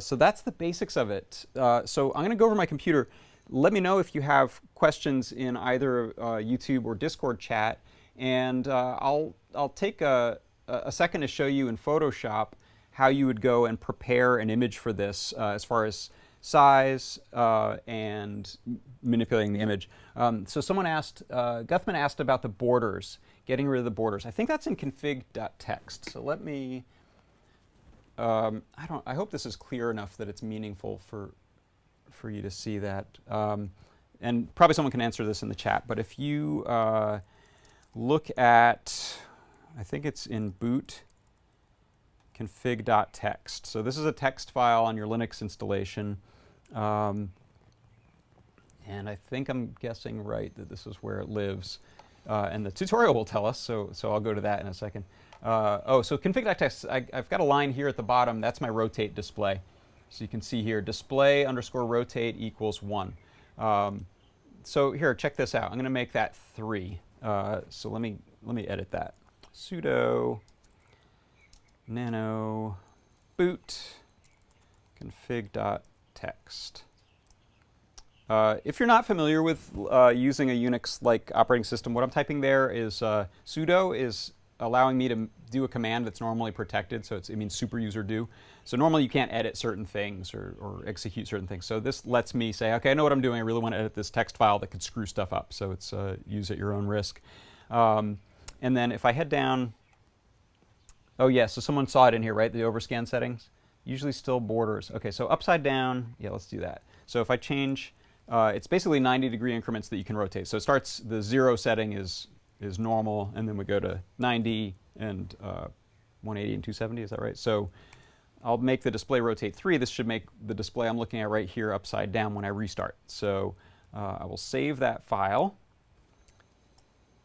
So that's the basics of it. So I'm going to go over my computer. Let me know if you have questions in either YouTube or Discord chat, and I'll take a second to show you in Photoshop how you would go and prepare an image for this as far as size and manipulating the image. So someone asked, Guthman asked about the borders, getting rid of the borders. I think that's in config.txt. So let me, I hope this is clear enough that it's meaningful for you to see that. And probably someone can answer this in the chat, but if you look at, I think it's in boot config.txt. So this is a text file on your Linux installation. And I think I'm guessing right that this is where it lives. And the tutorial will tell us, so I'll go to that in a second. Oh, so config.txt, I've got a line here at the bottom. That's my rotate display. So you can see here, display underscore rotate equals 1. So here, check this out. I'm going to make that 3. So let me edit that. Sudo nano boot config.txt. If you're not familiar with using a Unix-like operating system, what I'm typing there is sudo is allowing me to do a command that's normally protected, so it means super user do. So normally you can't edit certain things or execute certain things. So this lets me say, okay, I know what I'm doing. I really want to edit this text file that could screw stuff up. So it's use at your own risk. And then if I head down, oh yeah, so someone saw it in here, right? The overscan settings, usually still borders. Okay, so upside down, yeah, let's do that. So if I change, it's basically 90-degree increments that you can rotate. So it starts, the 0 setting is is normal, and then we go to 90 and 180 and 270, is that right? So I'll make the display rotate 3. This should make the display I'm looking at right here upside down when I restart. So I will save that file.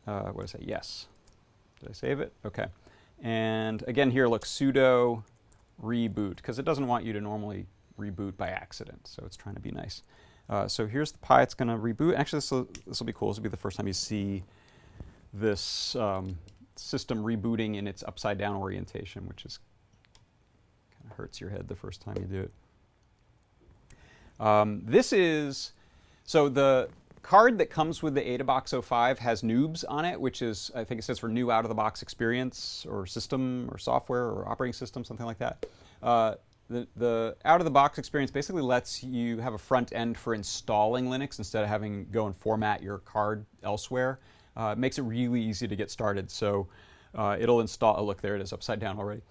What did I say? Yes. Did I save it? Okay. And again here, look, sudo reboot, because it doesn't want you to normally reboot by accident. So it's trying to be nice. So here's the Pi. It's going to reboot. Actually, this will be cool. This will be the first time you see this system rebooting in its upside down orientation, which is kind of hurts your head the first time you do it. This is, so the card that comes with the Adabox 05 has noobs on it, which is, I think it stands for new out-of-the-box experience or system or software or operating system, something like that. The out-of-the-box experience basically lets you have a front end for installing Linux instead of having go and format your card elsewhere. It makes it really easy to get started. So it'll install, oh, look, there it is upside down already.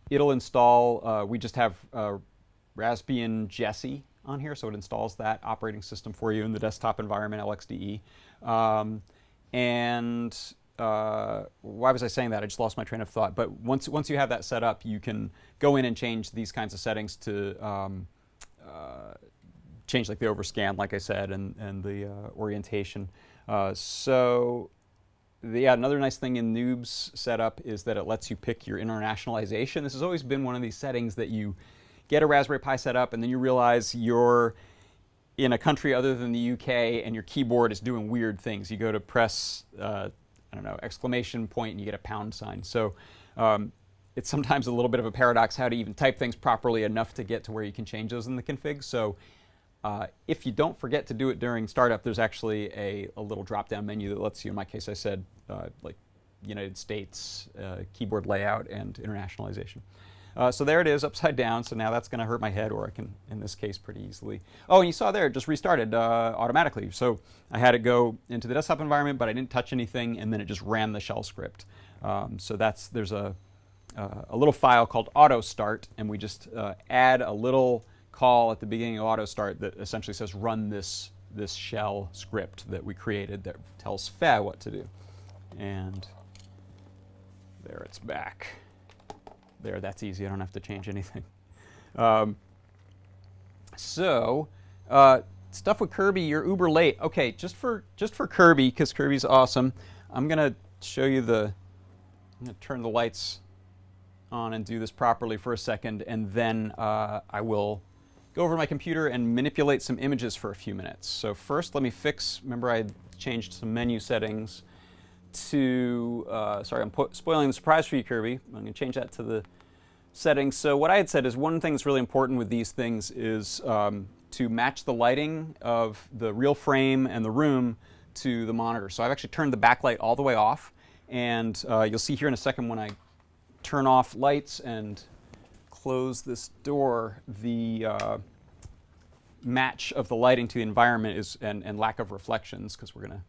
It'll install, we just have Raspbian Jessie on here, so it installs that operating system for you in the desktop environment, LXDE. Why was I saying that? I just lost my train of thought. But once you have that set up, you can go in and change these kinds of settings to change like the overscan, like I said, and the orientation. Another nice thing in Noob's setup is that it lets you pick your internationalization. This has always been one of these settings that you get a Raspberry Pi set up and then you realize you're in a country other than the UK and your keyboard is doing weird things. You go to press, I don't know, exclamation point and you get a pound sign. So it's sometimes a little bit of a paradox how to even type things properly enough to get to where you can change those in the config. So if you don't forget to do it during startup, there's actually a little drop-down menu that lets you, in my case I said, like United States, keyboard layout, and internationalization. So there it is, upside down. So now that's going to hurt my head, or I can, in this case, pretty easily. Oh, and you saw there, it just restarted automatically. So I had it go into the desktop environment, but I didn't touch anything, and then it just ran the shell script. So there's a little file called auto start, and we just add a little call at the beginning of auto start that essentially says run this shell script that we created that tells Faire what to do. And there it's back. There, that's easy. I don't have to change anything. Stuff with Kirby, you're uber late. Okay, just for Kirby, because Kirby's awesome, I'm gonna show you I'm gonna turn the lights on and do this properly for a second, and then I will go over to my computer and manipulate some images for a few minutes. So first, let me fix. Remember, I changed some menu settings to. Sorry, I'm spoiling the surprise for you, Kirby. I'm going to change that to the settings. So what I had said is one thing that's really important with these things is to match the lighting of the real frame and the room to the monitor. So I've actually turned the backlight all the way off, and you'll see here in a second when I turn off lights and close this door, the match of the lighting to the environment is and lack of reflections, because we're gonna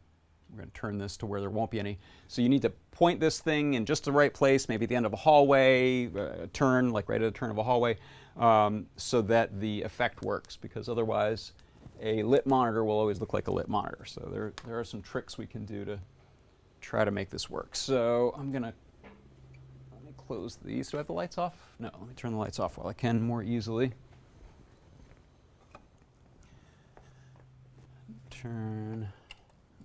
turn this to where there won't be any. So you need to point this thing in just the right place, maybe at the end of a hallway, turn, like right at the turn of a hallway, so that the effect works, because otherwise a lit monitor will always look like a lit monitor. So there are some tricks we can do to try to make this work. So let me close these. Do I have the lights off? No, let me turn the lights off while I can more easily. Turn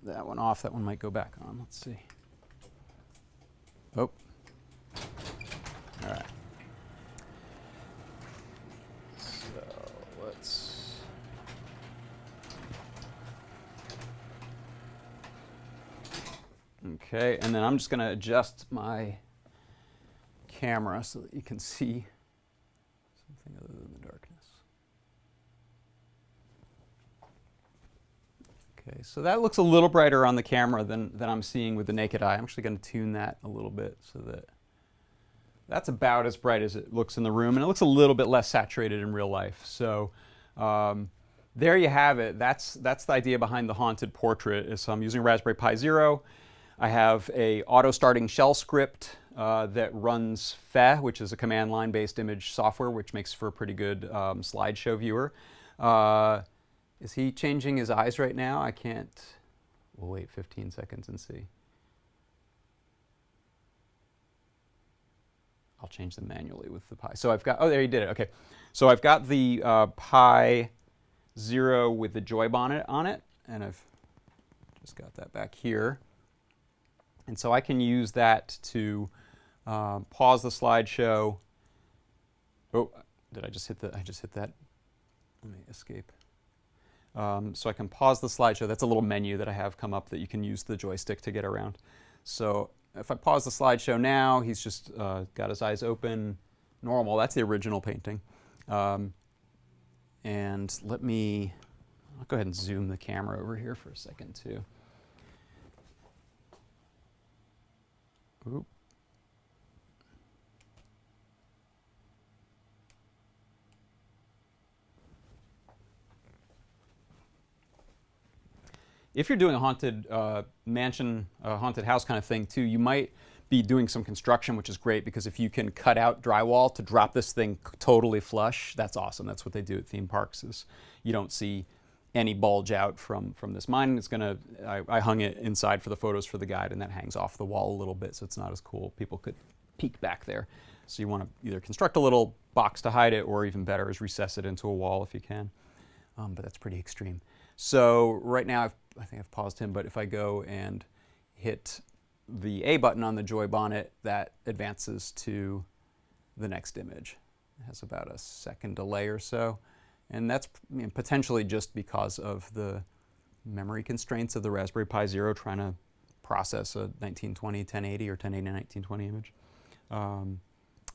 that one off. That one might go back on. Let's see. Oh. All right. So let's. Okay, and then I'm just going to adjust my camera so that you can see something other than the darkness. Okay, so that looks a little brighter on the camera than I'm seeing with the naked eye. I'm actually going to tune that a little bit so that that's about as bright as it looks in the room, and it looks a little bit less saturated in real life. So there you have it. That's the idea behind the haunted portrait. So I'm using Raspberry Pi Zero. I have a auto-starting shell script that runs Faire, which is a command line-based image software, which makes for a pretty good slideshow viewer. Is he changing his eyes right now? I can't. We'll wait 15 seconds and see. I'll change them manually with the Pi. So I've got, oh, there you did it. Okay. So I've got the Pi 0 with the joy bonnet on it, and I've just got that back here. And so I can use that to pause the slideshow. Oh, did I just hit the, I just hit that. Let me escape. So I can pause the slideshow. That's a little menu that I have come up that you can use the joystick to get around. So if I pause the slideshow now, he's just got his eyes open, normal. That's the original painting. And let me, I'll go ahead and zoom the camera over here for a second too. Oop. If you're doing a haunted mansion, haunted house kind of thing too, you might be doing some construction, which is great because if you can cut out drywall to drop this thing totally flush, that's awesome. That's what they do at theme parks. Is you don't see any bulge out from this. Mine is gonna. I hung it inside for the photos for the guide, and that hangs off the wall a little bit, so it's not as cool. People could peek back there. So you want to either construct a little box to hide it, or even better is recess it into a wall if you can. But that's pretty extreme. So right now I think I've paused him, but if I go and hit the A button on the joy bonnet, that advances to the next image. It has about a second delay or so, and that's potentially just because of the memory constraints of the Raspberry Pi Zero trying to process a 1920 1080 or 1080 1920 image.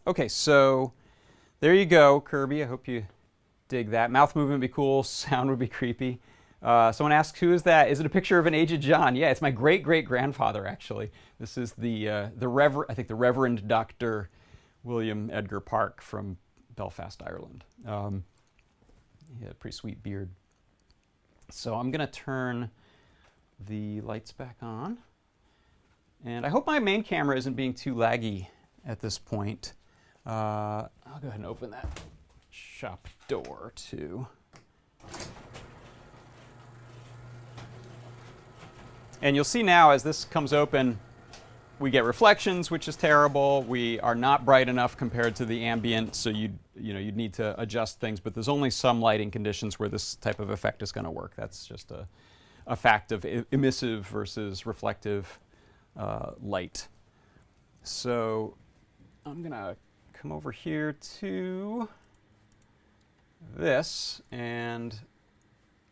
Okay, so there you go, Kirby. I hope you dig that. Mouth movement would be cool, sound would be creepy. Someone asks, who is that? Is it a picture of an aged John? Yeah, it's my great-great-grandfather, actually. This is the Reverend Dr. William Edgar Park from Belfast, Ireland. He had a pretty sweet beard. So I'm going to turn the lights back on. And I hope my main camera isn't being too laggy at this point. I'll go ahead and open that shop door, too. And you'll see now as this comes open, we get reflections, which is terrible. We are not bright enough compared to the ambient, so you'd need to adjust things, but there's only some lighting conditions where this type of effect is going to work. That's just a fact of emissive versus reflective light. So I'm going to come over here to this, and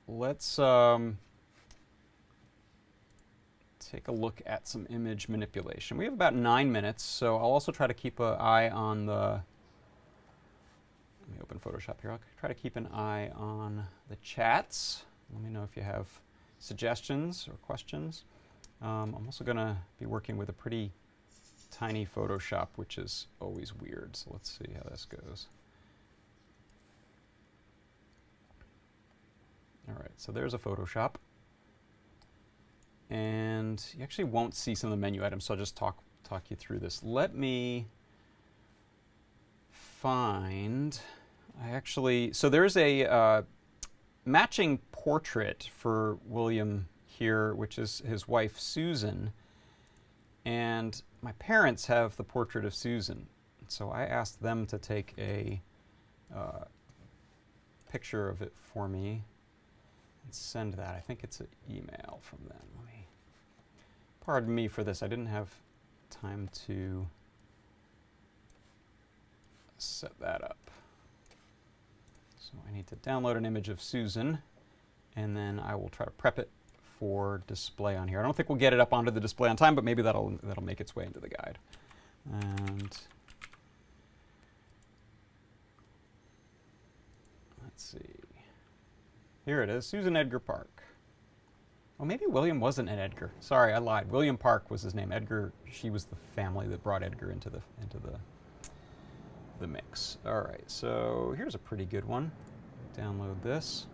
let's take a look at some image manipulation. We have about 9 minutes, so I'll also try to keep an eye on the, let me open Photoshop here. I'll try to keep an eye on the chats. Let me know if you have suggestions or questions. I'm also going to be working with a pretty tiny Photoshop, which is always weird, so let's see how this goes. All right, so there's a Photoshop. And you actually won't see some of the menu items, so I'll just talk you through this. Let me find, so there's a matching portrait for William here, which is his wife Susan, and my parents have the portrait of Susan. So I asked them to take a picture of it for me and send that. I think it's an email from them. Let me, pardon me for this. I didn't have time to set that up. So I need to download an image of Susan, and then I will try to prep it for display on here. I don't think we'll get it up onto the display on time, but maybe that'll make its way into the guide. And let's see. Here it is, Susan Edgar Park. Oh, maybe William wasn't an Edgar. Sorry, I lied. William Park was his name. Edgar, she was the family that brought Edgar into the mix. All right, so here's a pretty good one. Download this.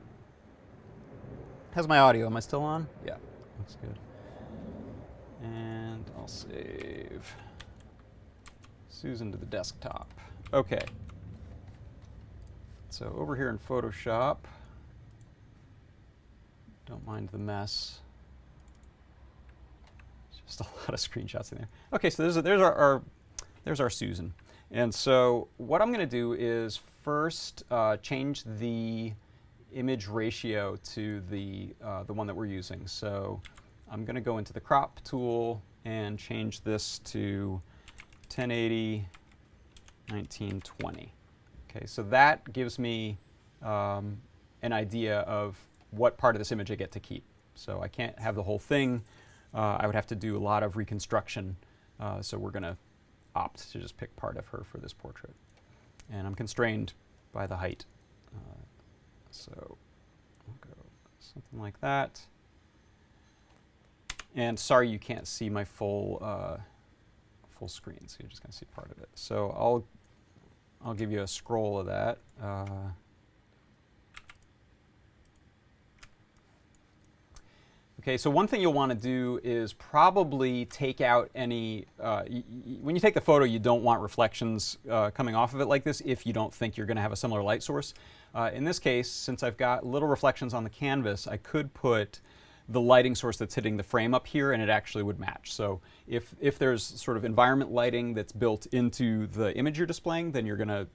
How's my audio? Am I still on? Yeah, looks good. And I'll save Susan to the desktop. Okay. So over here in Photoshop, don't mind the mess. Just a lot of screenshots in there. Okay, so there's our Susan. And so what I'm going to do is first change the image ratio to the one that we're using. So I'm going to go into the crop tool and change this to 1080, 1920. Okay, so that gives me an idea of what part of this image I get to keep. So I can't have the whole thing. I would have to do a lot of reconstruction. So we're going to opt to just pick part of her for this portrait. And I'm constrained by the height. So I'll go something like that. And sorry you can't see my full screen, so you're just going to see part of it. So I'll give you a scroll of that. Okay, so one thing you'll want to do is probably take out any, when you take the photo, you don't want reflections coming off of it like this if you don't think you're going to have a similar light source. In this case, since I've got little reflections on the canvas, I could put the lighting source that's hitting the frame up here and it actually would match. So if there's sort of environment lighting that's built into the image you're displaying, then you're gonna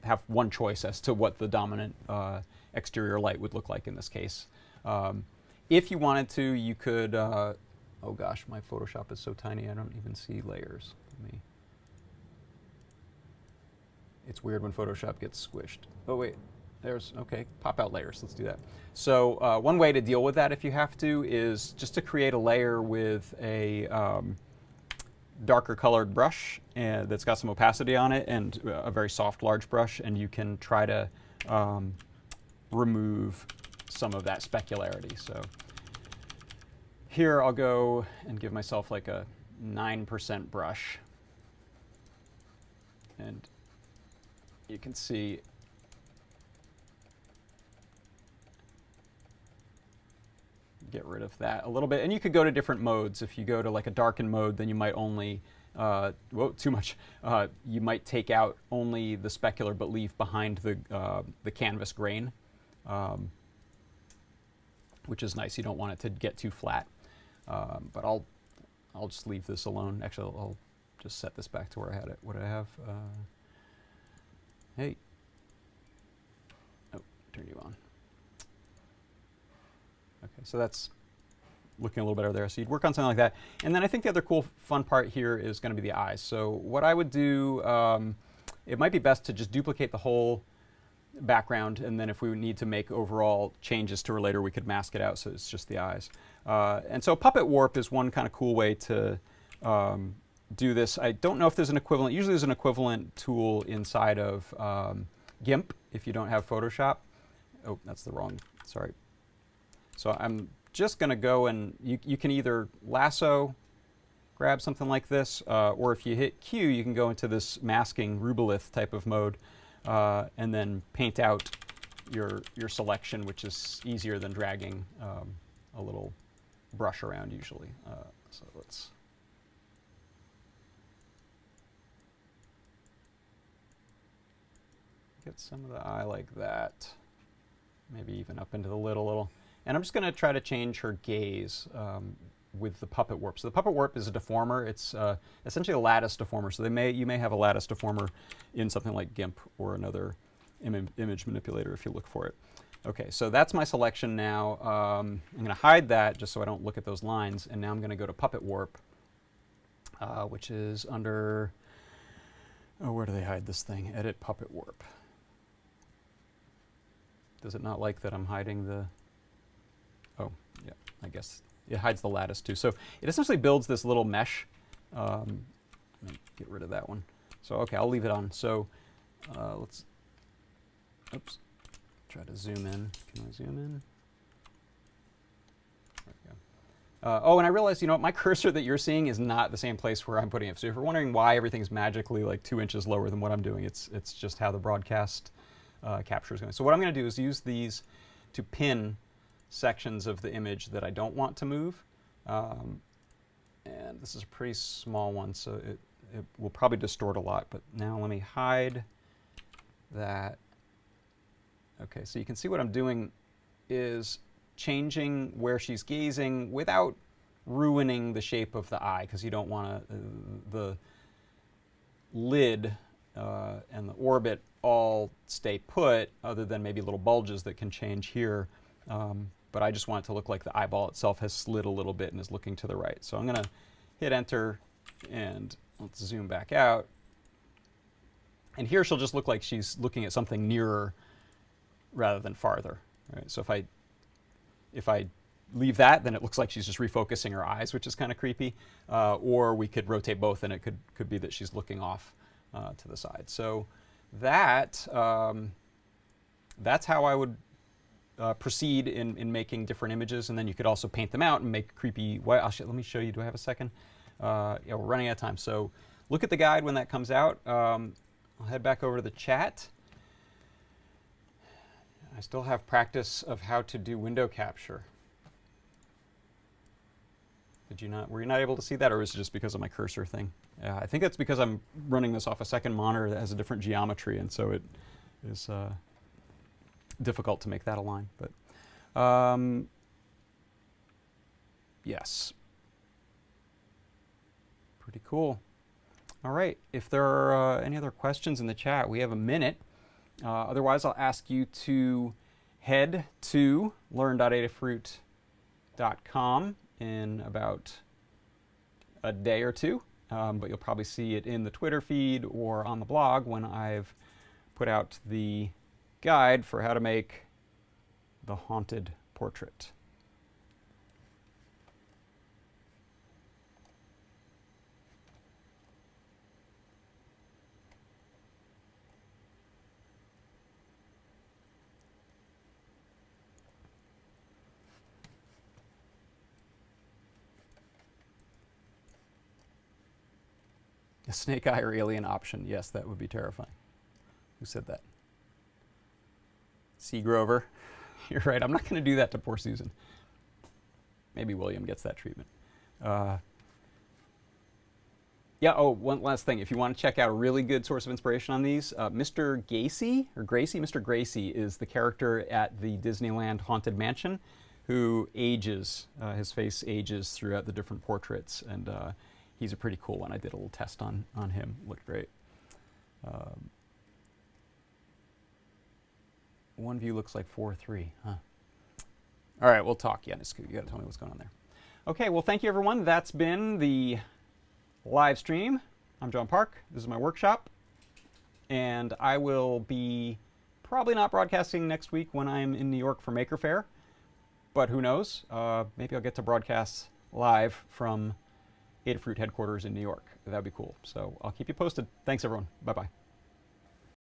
have one choice as to what the dominant exterior light would look like in this case. If you wanted to, you could, oh gosh, my Photoshop is so tiny I don't even see layers. It's weird when Photoshop gets squished. Oh wait, okay, pop out layers, let's do that. So one way to deal with that if you have to is just to create a layer with a darker colored brush that's got some opacity on it and a very soft large brush, and you can try to remove some of that specularity. So here I'll go and give myself like a 9% brush, and you can see get rid of that a little bit. And you could go to different modes. If you go to like a darken mode, then you might only whoa, too much. You might take out only the specular but leave behind the canvas grain, which is nice. You don't want it to get too flat. But I'll just leave this alone. Actually, I'll just set this back to where I had it. What did I have? Hey. Oh, turn you on. Okay, so that's looking a little better there. So you'd work on something like that. And then I think the other cool, fun part here is going to be the eyes. So what I would do, it might be best to just duplicate the whole background, and then if we need to make overall changes to her later, we could mask it out so it's just the eyes. And so Puppet Warp is one kind of cool way to do this. I don't know if there's an equivalent. Usually there's an equivalent tool inside of GIMP if you don't have Photoshop. Oh, that's the wrong, sorry. So I'm just going to go and you can either lasso, grab something like this, or if you hit Q, you can go into this masking rubelith type of mode, and then paint out your selection, which is easier than dragging a little brush around usually. So let's get some of the eye like that, maybe even up into the lid a little. And I'm just going to try to change her gaze with the Puppet Warp. So the Puppet Warp is a deformer. It's essentially a lattice deformer. So you may have a lattice deformer in something like GIMP or another image manipulator if you look for it. Okay, so that's my selection now. I'm going to hide that just so I don't look at those lines. And now I'm going to go to Puppet Warp, which is under, oh, where do they hide this thing? Edit Puppet Warp. Does it not like that I'm hiding the... Oh, yeah, I guess it hides the lattice too. So it essentially builds this little mesh. Let me get rid of that one. So, okay, I'll leave it on. So let's, oops, try to zoom in. Can I zoom in? There we go. Oh, and I realized, you know, my cursor that you're seeing is not the same place where I'm putting it. So if you're wondering why everything's magically like 2 inches lower than what I'm doing, it's just how the broadcast capture is going. So what I'm going to do is use these to pin sections of the image that I don't want to move. And this is a pretty small one, so it will probably distort a lot. But now let me hide that. Okay, so you can see what I'm doing is changing where she's gazing without ruining the shape of the eye, because you don't want to, the lid and the orbit all stay put, other than maybe little bulges that can change here. But I just want it to look like the eyeball itself has slid a little bit and is looking to the right. So I'm going to hit enter, and let's zoom back out. And here she'll just look like she's looking at something nearer rather than farther. Right? So if I leave that, then it looks like she's just refocusing her eyes, which is kind of creepy. Or we could rotate both, and it could be that she's looking off to the side. So that's how I would proceed in making different images. And then you could also paint them out and make creepy. Let me show you. Do I have a second? Yeah, we're running out of time. So look at the guide when that comes out. I'll head back over to the chat. I still have practice of how to do window capture. Were you not able to see that, or is it just because of my cursor thing? I think it's because I'm running this off a second monitor that has a different geometry, and so it is difficult to make that align. But yes, pretty cool. All right, if there are any other questions in the chat, we have a minute. Otherwise, I'll ask you to head to learn.adafruit.com in about a day or two, but you'll probably see it in the Twitter feed or on the blog when I've put out the guide for how to make the haunted portrait. A snake eye or alien option. Yes, that would be terrifying. Who said that? C. Grover. You're right. I'm not going to do that to poor Susan. Maybe William gets that treatment. Yeah, oh, one last thing. If you want to check out a really good source of inspiration on these, Mr. Mr. Gracie is the character at the Disneyland Haunted Mansion who ages. His face ages throughout the different portraits, and he's a pretty cool one. I did a little test on him. Looked great. One view looks like 4:3, huh? All right, we'll talk. Yeah, you got to tell me what's going on there. Okay, well, thank you, everyone. That's been the live stream. I'm John Park. This is my workshop. And I will be probably not broadcasting next week when I'm in New York for Maker Faire. But who knows? Maybe I'll get to broadcast live from Adafruit headquarters in New York. That'd be cool. So I'll keep you posted. Thanks, everyone. Bye-bye.